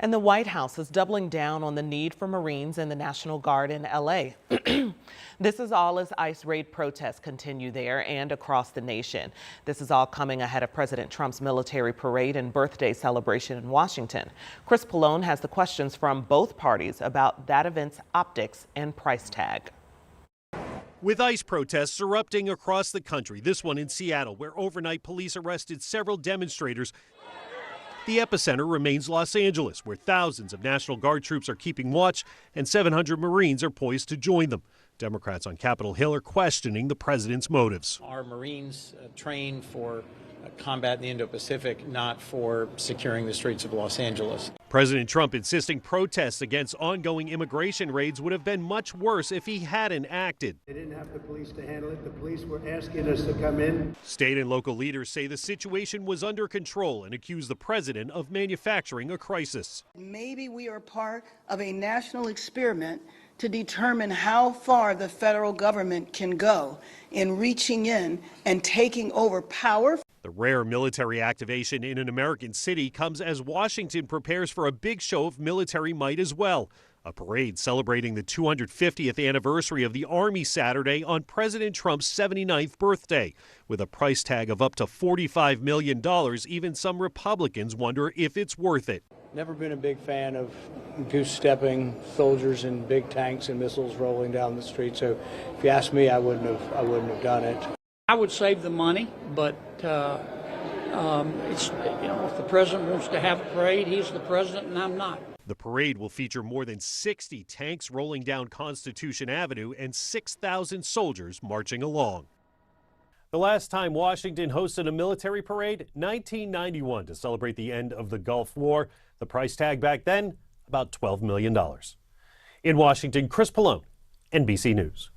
And the White House is doubling down on the need for Marines in the National Guard in L.A. This is all as ICE raid protests continue there and across the nation. This is all coming ahead of President Trump's military parade and birthday celebration in Washington. Chris Pallone has the questions from both parties about that event's optics and price tag. With ICE protests erupting across the country, this one in Seattle, where overnight police arrested several demonstrators, the epicenter remains Los Angeles, where thousands of National Guard troops are keeping watch and 700 Marines are poised to join them. Democrats on Capitol Hill are questioning the president's motives. Our Marines train for combat in the Indo-Pacific, not for securing the streets of Los Angeles. President Trump insisting protests against ongoing immigration raids would have been much worse if he hadn't acted. They didn't have the police to handle it. The police were asking us to come in. State and local leaders say the situation was under control and accuse the president of manufacturing a crisis. Maybe we are part of a national experiment to determine how far the federal government can go in reaching in and taking over power. The rare military activation in an American city comes as Washington prepares for a big show of military might as well. A parade celebrating the 250th anniversary of the Army Saturday on President Trump's 79th birthday. With a price tag of up to $45 million, even some Republicans wonder if it's worth it. Never been a big fan of goose-stepping soldiers in big tanks and missiles rolling down the street. So if you ask me, I wouldn't have done it. I would save the money, but it's, if the president wants to have a parade, he's the president and I'm not. The parade will feature more than 60 tanks rolling down Constitution Avenue and 6,000 soldiers marching along. The last time Washington hosted a military parade, 1991, to celebrate the end of the Gulf War. The price tag back then, about $12 million. In Washington, Chris Pallone, NBC News.